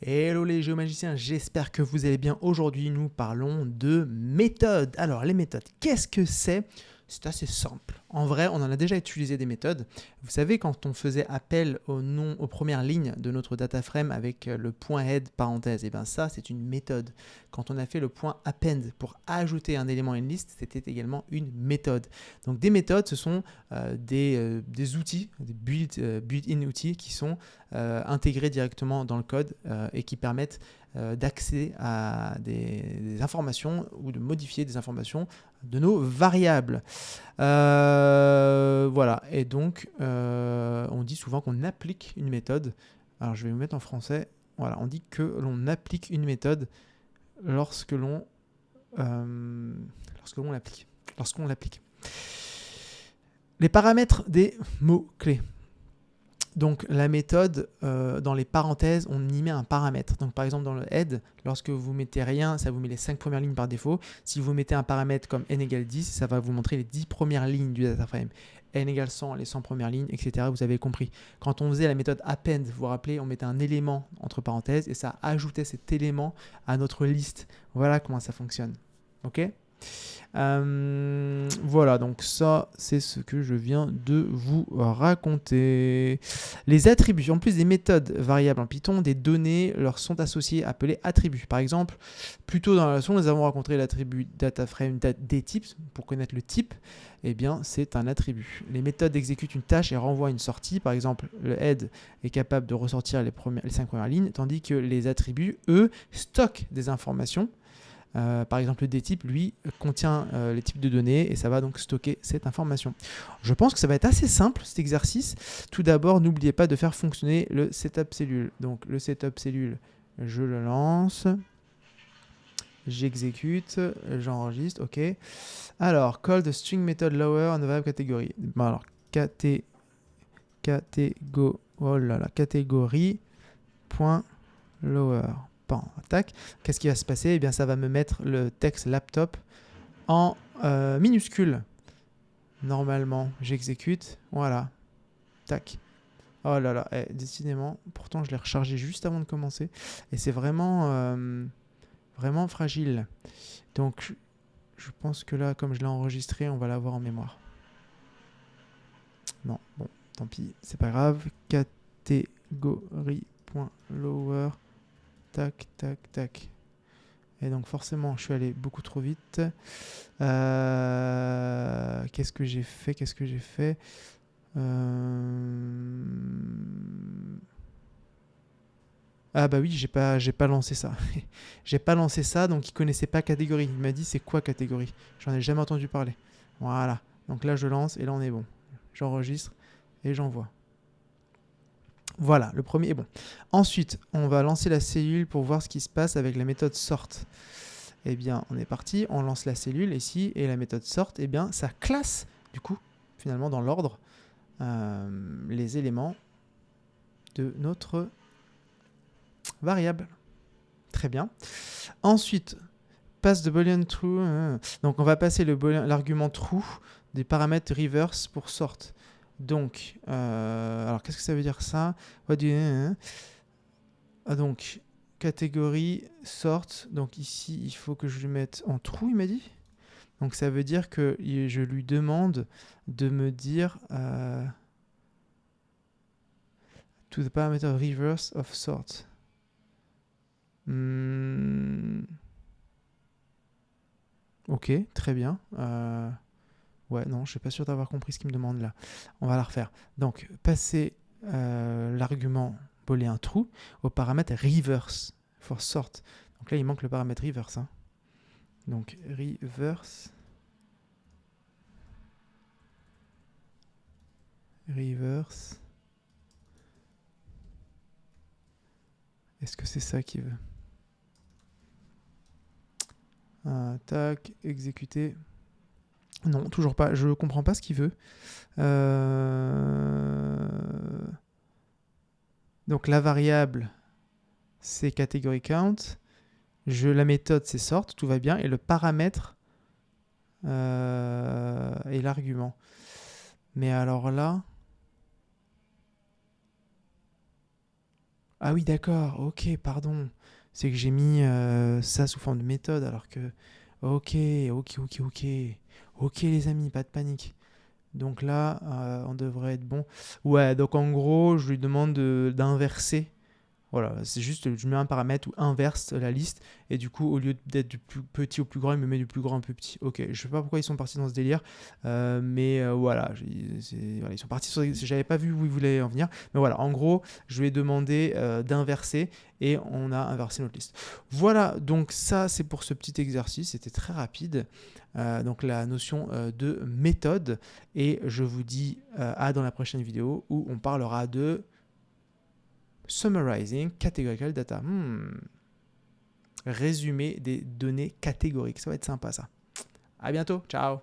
Hello les géomagiciens, j'espère que vous allez bien. Aujourd'hui, nous parlons de méthodes. Alors, les méthodes, qu'est-ce que c'est? C'est assez simple. En vrai, on en a déjà utilisé des méthodes. Vous savez, quand on faisait appel aux premières lignes de notre data frame avec le point head parenthèse, et bien ça, c'est une méthode. Quand on a fait le point append pour ajouter un élément à une liste, c'était également une méthode. Donc, des méthodes, ce sont des outils, des built-in outils qui sont intégrés directement dans le code et qui permettent d'accéder à des informations ou de modifier des informations de nos variables. Voilà, et donc on dit souvent qu'on applique une méthode. Alors je vais vous mettre en français. Voilà, on dit que l'on applique une méthode lorsqu'on l'applique. Lorsqu'on l'applique. Les paramètres des mots-clés. Donc la méthode, dans les parenthèses, on y met un paramètre. Donc par exemple dans le head, lorsque vous mettez rien, ça vous met les 5 premières lignes par défaut. Si vous mettez un paramètre comme n égale 10, ça va vous montrer les 10 premières lignes du data frame. N égale 100, les 100 premières lignes, etc. Vous avez compris. Quand on faisait la méthode append, vous vous rappelez, on mettait un élément entre parenthèses et ça ajoutait cet élément à notre liste. Voilà comment ça fonctionne. Ok ? Voilà, donc ça, c'est ce que je viens de vous raconter. Les attributs, en plus des méthodes variables en Python, des données leur sont associées, appelées attributs. Par exemple, plus tôt dans la leçon, nous avons rencontré l'attribut dataframe dtype. Pour connaître le type, eh bien, c'est un attribut. Les méthodes exécutent une tâche et renvoient une sortie. Par exemple, le head est capable de ressortir les 5 premières lignes, tandis que les attributs, eux, stockent des informations. Par exemple, le dtype, lui, contient les types de données et ça va donc stocker cette information. Je pense que ça va être assez simple, cet exercice. Tout d'abord, n'oubliez pas de faire fonctionner le setup cellule. Donc, le setup cellule, je le lance. J'exécute, j'enregistre, ok. Alors, call the string method lower on the variable category. Bon, alors, catégorie point lower. Bon, tac. Qu'est-ce qui va se passer? Eh bien, ça va me mettre le texte laptop en minuscule. Normalement, j'exécute. Voilà. Tac. Oh là là, décidément. Pourtant, je l'ai rechargé juste avant de commencer. Et c'est vraiment, vraiment fragile. Donc, je pense que là, comme je l'ai enregistré, on va l'avoir en mémoire. Non, bon, tant pis, c'est pas grave. Catégorie.lower. Tac, tac, tac. Et donc forcément, je suis allé beaucoup trop vite. Qu'est-ce que j'ai fait Ah bah oui, j'ai pas lancé ça. J'ai pas lancé ça, donc il connaissait pas catégorie. Il m'a dit c'est quoi catégorie? J'en ai jamais entendu parler. Voilà. Donc là, je lance et là, on est bon. J'enregistre et j'envoie. Voilà, le premier est bon. Ensuite, on va lancer la cellule pour voir ce qui se passe avec la méthode sort. Eh bien, on est parti, on lance la cellule ici et la méthode sort, eh bien, ça classe, du coup, finalement, dans l'ordre, les éléments de notre variable. Très bien. Ensuite, passe de boolean true. Donc, on va passer l'argument true des paramètres reverse pour sort. Donc, alors qu'est-ce que ça veut dire ça? Donc, catégorie sort. Donc ici, il faut que je lui mette en true, il m'a dit. Donc ça veut dire que je lui demande de me dire to the parameter reverse of sort. Ok, très bien. Ouais, non, je suis pas sûr d'avoir compris ce qu'il me demande là. On va la refaire. Donc, passer l'argument boolean true au paramètre reverse for sort. Donc là, il manque le paramètre reverse. Hein. Donc, reverse. Est-ce que c'est ça qu'il veut? Tac, exécuter. Non, toujours pas. Je comprends pas ce qu'il veut. Donc la variable, c'est category count. La méthode, c'est sort. Tout va bien. Et le paramètre est l'argument. Mais alors là... Ah oui, d'accord, ok, pardon. C'est que j'ai mis ça sous forme de méthode alors que... Ok, ok, ok, ok. Ok les amis, pas de panique. Donc là, on devrait être bon. Ouais, donc en gros, je lui demande d'inverser. Voilà, c'est juste, je mets un paramètre où inverse la liste, et du coup, au lieu d'être du plus petit au plus grand, il me met du plus grand au plus petit. Ok, je sais pas pourquoi ils sont partis dans ce délire, mais voilà, voilà, ils sont partis sur... J'avais pas vu où ils voulaient en venir, mais voilà, en gros, je lui ai demandé d'inverser, et on a inversé notre liste. Voilà, donc ça, c'est pour ce petit exercice, c'était très rapide. Donc la notion de méthode, et je vous dis à dans la prochaine vidéo où on parlera de Summarizing Categorical Data. Résumé des données catégoriques. Ça va être sympa ça. À bientôt. Ciao.